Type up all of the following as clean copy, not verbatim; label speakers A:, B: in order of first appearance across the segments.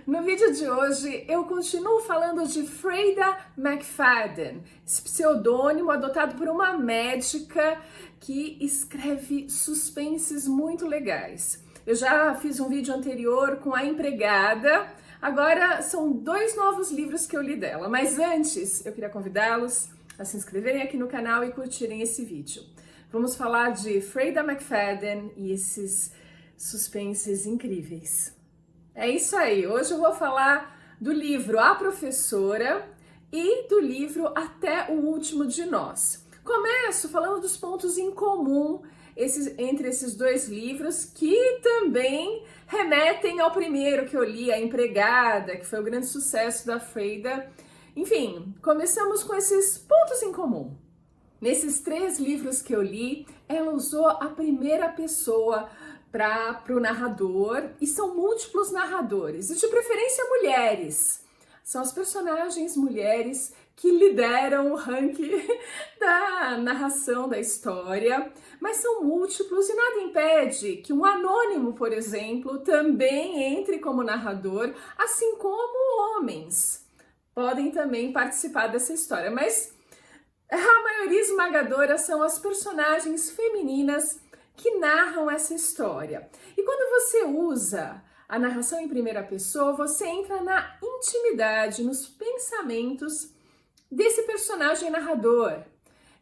A: No vídeo de hoje eu continuo falando de Freida McFadden, esse pseudônimo adotado por uma médica que escreve suspenses muito legais. Eu já fiz um vídeo anterior com A Empregada, agora são 2 novos livros que eu li dela, mas antes eu queria convidá-los a se inscreverem aqui no canal e curtirem esse vídeo. Vamos falar de Freida McFadden e esses suspenses incríveis. É isso aí, hoje eu vou falar do livro A Professora e do livro Até o Último de Nós. Começo falando dos pontos em comum entre esses 2 livros, que também remetem ao primeiro que eu li, A Empregada, que foi o grande sucesso da Freida. Enfim, começamos com esses pontos em comum. Nesses 3 livros que eu li, ela usou a primeira pessoa para o narrador, e são múltiplos narradores, e de preferência mulheres. São as personagens mulheres que lideram o ranking da narração da história, mas são múltiplos e nada impede que um anônimo, por exemplo, também entre como narrador, assim como homens podem também participar dessa história, mas a maioria esmagadora são as personagens femininas que narram essa história. E quando você usa a narração em primeira pessoa, você entra na intimidade, nos pensamentos desse personagem narrador.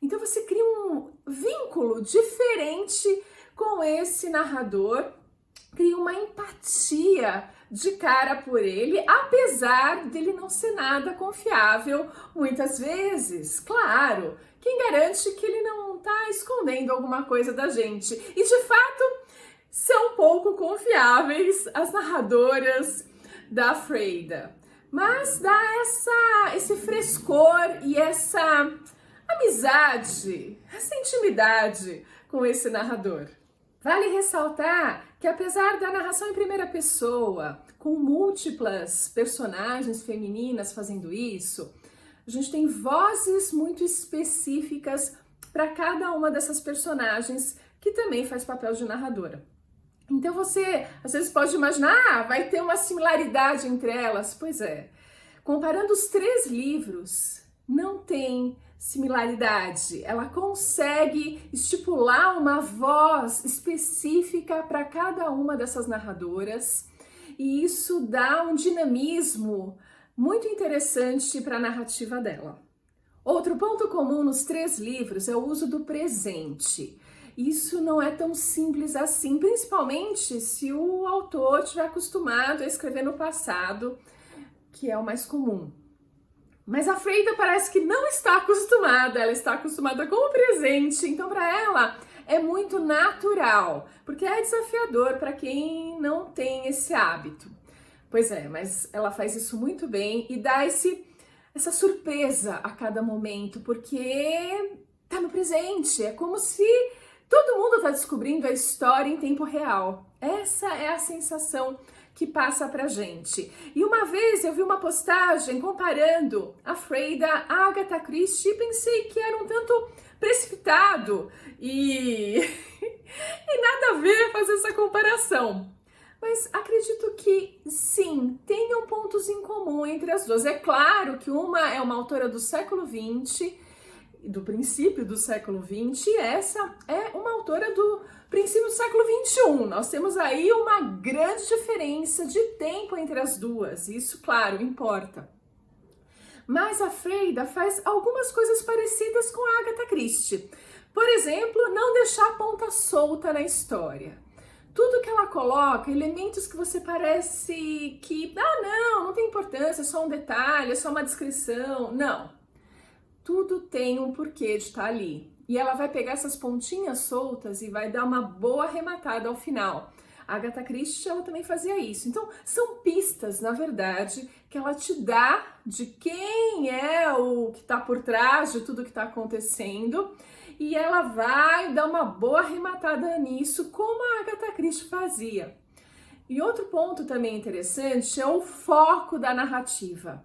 A: Então você cria um vínculo diferente com esse narrador, cria uma empatia de cara por ele, apesar dele não ser nada confiável muitas vezes. Claro, quem garante que ele não está escondendo alguma coisa da gente? E de fato, são pouco confiáveis as narradoras da Freida. Mas dá esse frescor e essa amizade, essa intimidade com esse narrador. Vale ressaltar que apesar da narração em primeira pessoa, com múltiplas personagens femininas fazendo isso, a gente tem vozes muito específicas para cada uma dessas personagens que também faz papel de narradora. Então você às vezes pode imaginar, vai ter uma similaridade entre elas. Pois é, comparando os 3 livros, não tem similaridade. Ela consegue estipular uma voz específica para cada uma dessas narradoras e isso dá um dinamismo muito interessante para a narrativa dela. Outro ponto comum nos 3 livros é o uso do presente. Isso não é tão simples assim, principalmente se o autor estiver acostumado a escrever no passado, que é o mais comum. Mas a Freida parece que não está acostumada, ela está acostumada com o presente, então para ela é muito natural, porque é desafiador para quem não tem esse hábito. Pois é, mas ela faz isso muito bem e dá essa surpresa a cada momento, porque tá no presente, é como se todo mundo está descobrindo a história em tempo real. Essa é a sensação que passa pra gente. E uma vez eu vi uma postagem comparando a Freida à Agatha Christie e pensei que era um tanto precipitado e nada a ver fazer essa comparação. Mas acredito que sim, tenham pontos em comum entre as duas. É claro que uma é uma autora do século XX, do princípio do século XX, e essa é uma autora do princípio do século XXI. Nós temos aí uma grande diferença de tempo entre as duas, isso, claro, importa. Mas a Freida faz algumas coisas parecidas com a Agatha Christie. Por exemplo, não deixar ponta solta na história. Tudo que ela coloca, elementos que você parece que, não tem importância, é só um detalhe, é só uma descrição. Não. Tudo tem um porquê de estar ali. E ela vai pegar essas pontinhas soltas e vai dar uma boa arrematada ao final. A Agatha Christie, ela também fazia isso. Então, são pistas, na verdade, que ela te dá de quem é o que está por trás de tudo que está acontecendo. E ela vai dar uma boa arrematada nisso, como a Agatha Christie fazia. E outro ponto também interessante é o foco da narrativa.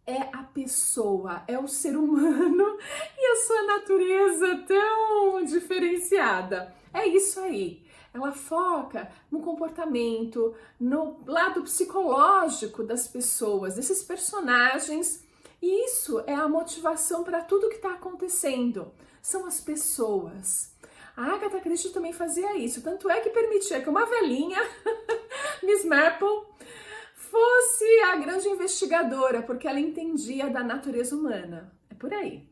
A: É a pessoa, é o ser humano e a sua natureza tão diferenciada. É isso aí. ela foca no comportamento, no lado psicológico das pessoas, desses personagens, e isso é a motivação para tudo que está acontecendo. São as pessoas. A Agatha Christie também fazia isso, tanto é que permitia que uma velhinha, Miss Marple, fosse a grande investigadora, porque ela entendia da natureza humana. É por aí.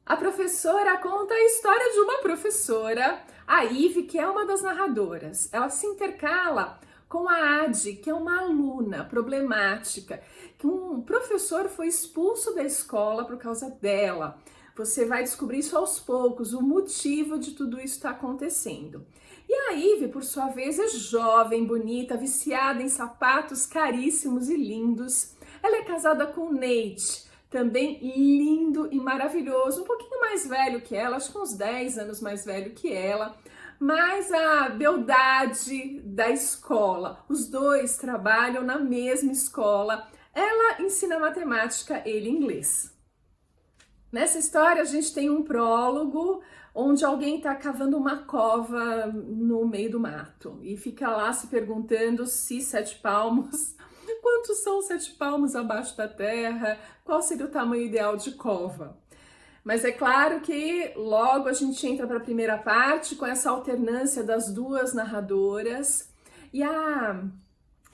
A: A professora conta a história de uma professora, a Ivy, que é uma das narradoras. Ela se intercala com a Adi, que é uma aluna problemática, que um professor foi expulso da escola por causa dela. Você vai descobrir isso aos poucos, o motivo de tudo isso está acontecendo. E a Ivy, por sua vez, é jovem, bonita, viciada em sapatos caríssimos e lindos. Ela é casada com o Nate, também lindo e maravilhoso, um pouquinho mais velho que ela, acho que uns 10 anos mais velho que ela, mas a beldade da escola. Os dois trabalham na mesma escola. Ela ensina matemática, ele inglês. Nessa história a gente tem um prólogo onde alguém está cavando uma cova no meio do mato e fica lá se perguntando se 7 palmos, quantos são 7 palmos abaixo da terra, qual seria o tamanho ideal de cova. Mas é claro que logo a gente entra para a primeira parte com essa alternância das duas narradoras e a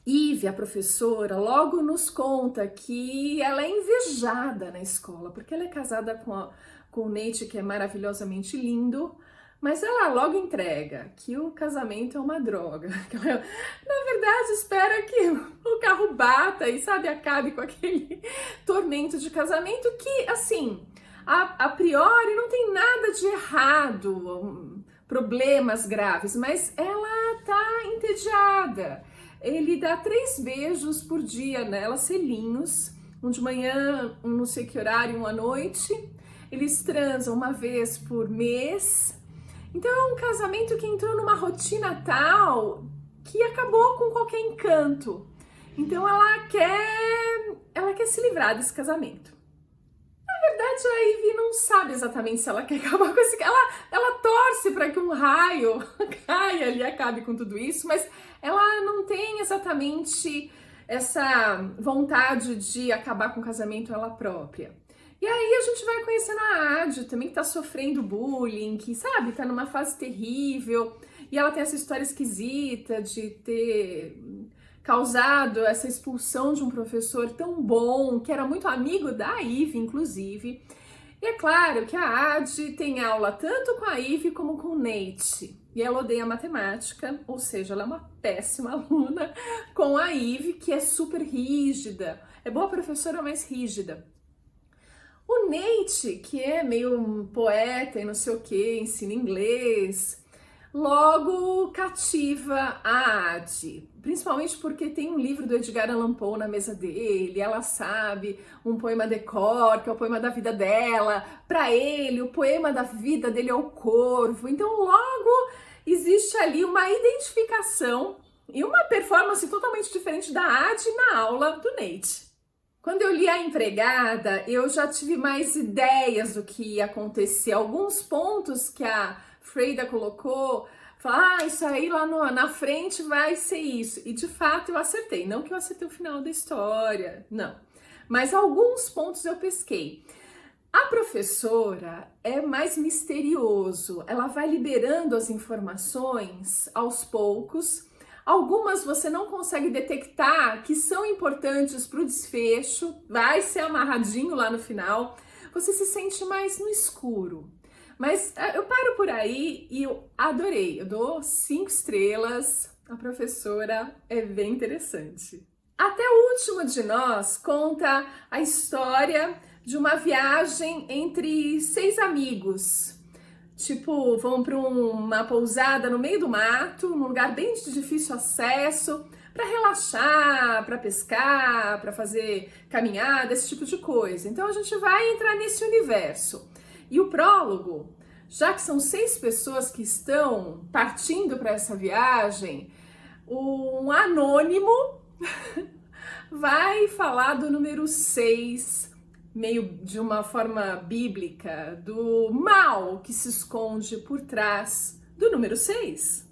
A: Ivy, a professora, logo nos conta que ela é invejada na escola, porque ela é casada com o Nate, que é maravilhosamente lindo, mas ela logo entrega que o casamento é uma droga. Ela, na verdade, espera que o carro bata e, sabe, acabe com aquele tormento de casamento que, assim, a priori não tem nada de errado, problemas graves, mas ela tá entediada. Ele dá 3 beijos por dia nela, selinhos, um de manhã, um não sei que horário, um à noite. Eles transam uma vez por mês. Então é um casamento que entrou numa rotina tal que acabou com qualquer encanto. Então ela quer se livrar desse casamento. Na verdade, a Ivy não sabe exatamente se ela quer acabar com esse... Ela torce para que um raio caia ali e acabe com tudo isso, mas ela não tem exatamente essa vontade de acabar com o casamento ela própria. E aí a gente vai conhecendo a Adi também, que tá sofrendo bullying, que, sabe, tá numa fase terrível, e ela tem essa história esquisita de ter causado essa expulsão de um professor tão bom, que era muito amigo da Ivy, inclusive. E é claro que a Adi tem aula tanto com a Ivy como com o Nate. E ela odeia matemática, ou seja, ela é uma péssima aluna com a Ivy, que é super rígida. É boa professora, mas rígida. O Nate, que é meio um poeta e não sei o que, ensina inglês, logo cativa a Adi, principalmente porque tem um livro do Edgar Allan Poe na mesa dele, ela sabe um poema de cor, que é o poema da vida dela, para ele o poema da vida dele é o Corvo, então logo existe ali uma identificação e uma performance totalmente diferente da Adi na aula do Nate. Quando eu li A Empregada, eu já tive mais ideias do que ia acontecer. Alguns pontos que a Freida colocou, isso aí lá na frente vai ser isso. E de fato eu acertei. Não que eu acertei o final da história, não. Mas alguns pontos eu pesquei. A professora é mais misterioso. Ela vai liberando as informações aos poucos. Algumas você não consegue detectar que são importantes para o desfecho, vai ser amarradinho lá no final, você se sente mais no escuro. Mas eu paro por aí e eu adorei, eu dou 5 estrelas, a professora é bem interessante. Até o Último de Nós conta a história de uma viagem entre 6 amigos. Tipo, vão para uma pousada no meio do mato, num lugar bem de difícil acesso, para relaxar, para pescar, para fazer caminhada, esse tipo de coisa. Então a gente vai entrar nesse universo. E o prólogo, já que são 6 pessoas que estão partindo para essa viagem, um anônimo vai falar do número 6, meio de uma forma bíblica, do mal que se esconde por trás do número 6.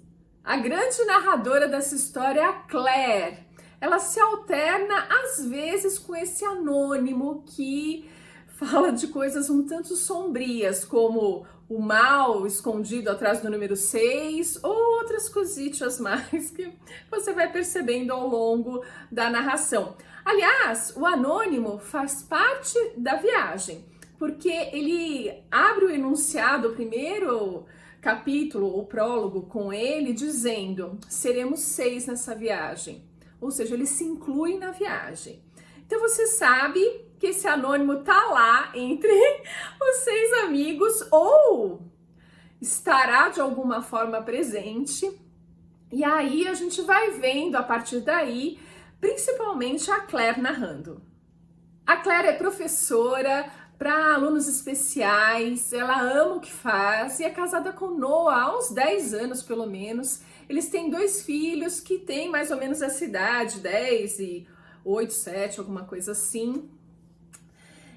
A: A grande narradora dessa história é a Claire. Ela se alterna às vezes com esse anônimo que fala de coisas um tanto sombrias, como o mal escondido atrás do número 6, ou outras cositas mais que você vai percebendo ao longo da narração. Aliás, o anônimo faz parte da viagem, porque ele abre o enunciado, o primeiro capítulo, o prólogo, com ele dizendo: seremos 6 nessa viagem. Ou seja, ele se inclui na viagem. Então você sabe que esse anônimo tá lá entre os 6 amigos, ou estará de alguma forma presente. E aí a gente vai vendo a partir daí, principalmente a Claire narrando. A Claire é professora para alunos especiais, ela ama o que faz e é casada com Noah há uns 10 anos pelo menos. Eles têm 2 filhos que têm mais ou menos essa idade, 10 e 8, 7, alguma coisa assim.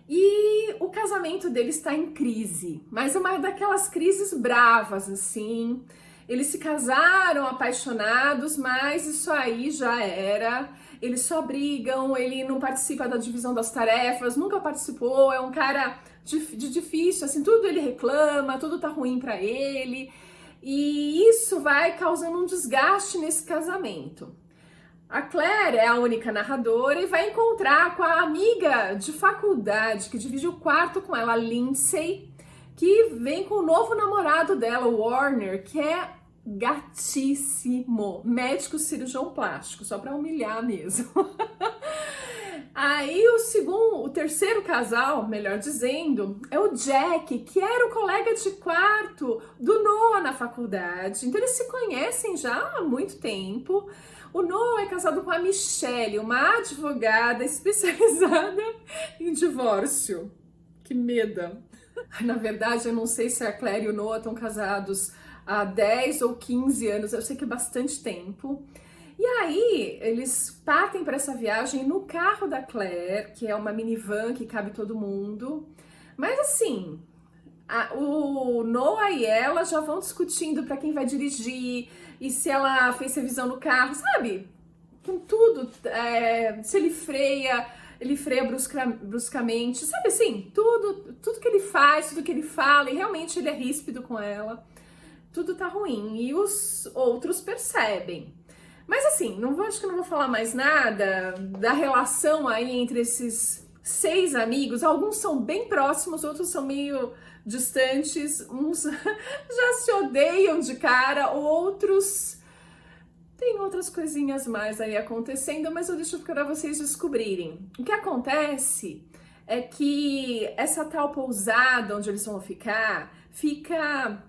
A: E o casamento deles está em crise, mas é uma daquelas crises bravas, assim. Eles se casaram apaixonados, mas isso aí já era. Eles só brigam, ele não participa da divisão das tarefas, nunca participou, é um cara de difícil, assim, tudo ele reclama, tudo tá ruim pra ele. E isso vai causando um desgaste nesse casamento. A Claire é a única narradora e vai encontrar com a amiga de faculdade que divide o quarto com ela, a Lindsay, que vem com o novo namorado dela, o Warner, que é gatíssimo, médico cirurgião plástico, só para humilhar mesmo. Aí o terceiro casal, melhor dizendo, é o Jack, que era o colega de quarto do Noah na faculdade. Então eles se conhecem já há muito tempo. O Noah é casado com a Michelle, uma advogada especializada em divórcio. Que medo! Na verdade, eu não sei se a Claire e o Noah estão casados há 10 ou 15 anos, eu sei que é bastante tempo. E aí, eles partem para essa viagem no carro da Claire, que é uma minivan que cabe todo mundo. Mas assim, o Noah e ela já vão discutindo para quem vai dirigir e se ela fez revisão no carro, sabe? Com tudo, se ele freia bruscamente, sabe assim? Tudo que ele faz, tudo que ele fala, e realmente ele é ríspido com ela. Tudo tá ruim e os outros percebem. Mas assim, acho que não vou falar mais nada da relação aí entre esses 6 amigos. Alguns são bem próximos, outros são meio distantes, uns já se odeiam de cara, outros tem outras coisinhas mais aí acontecendo, mas eu deixo para vocês descobrirem. O que acontece é que essa tal pousada onde eles vão fica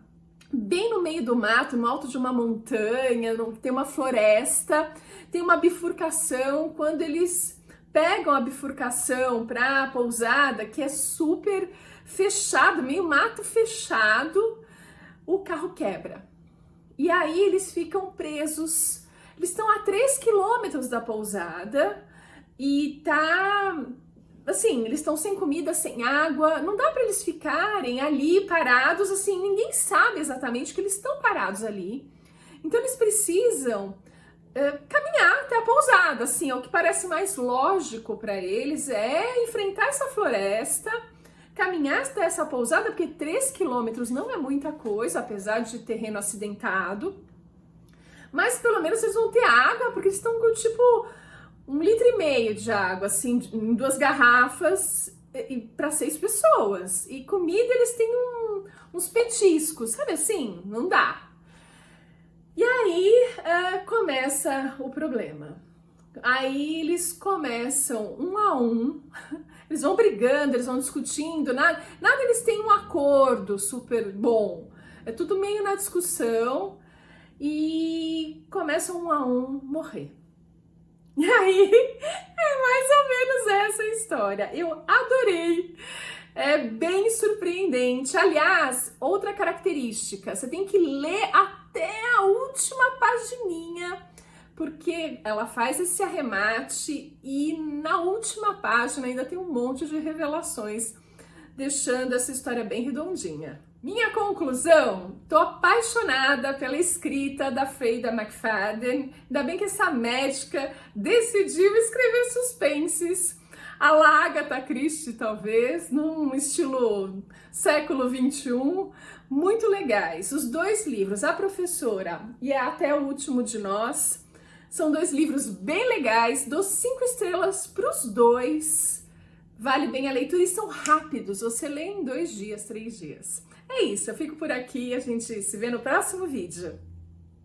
A: bem no meio do mato, no alto de uma montanha, tem uma floresta, tem uma bifurcação. Quando eles pegam a bifurcação para a pousada, que é super fechado, meio mato fechado, o carro quebra. E aí eles ficam presos. Eles estão a 3 quilômetros da pousada e assim, eles estão sem comida, sem água, não dá para eles ficarem ali parados, assim, ninguém sabe exatamente que eles estão parados ali. Então eles precisam caminhar até a pousada, assim, o que parece mais lógico para eles é enfrentar essa floresta, caminhar até essa pousada, porque 3 quilômetros não é muita coisa, apesar de terreno acidentado, mas pelo menos eles vão ter água, porque eles estão com tipo 1,5 litro de água, assim, em 2 garrafas para 6 pessoas. E comida eles têm uns petiscos, sabe assim? Não dá. E aí começa o problema. Aí eles começam um a um, eles vão brigando, eles vão discutindo, nada eles têm um acordo super bom. É tudo meio na discussão e começam um a um morrer. E aí, é mais ou menos essa história. Eu adorei. É bem surpreendente. Aliás, outra característica, você tem que ler até a última pagininha, porque ela faz esse arremate e na última página ainda tem um monte de revelações, deixando essa história bem redondinha. Minha conclusão, tô apaixonada pela escrita da Freida McFadden. Ainda bem que essa médica decidiu escrever suspenses à la Agatha Christie, talvez, num estilo século XXI, muito legais. Os dois livros, A Professora e Até o Último de Nós, são dois livros bem legais, dou 5 estrelas para os dois. Vale bem a leitura e são rápidos, você lê em 2 dias, 3 dias. É isso, eu fico por aqui, a gente se vê no próximo vídeo.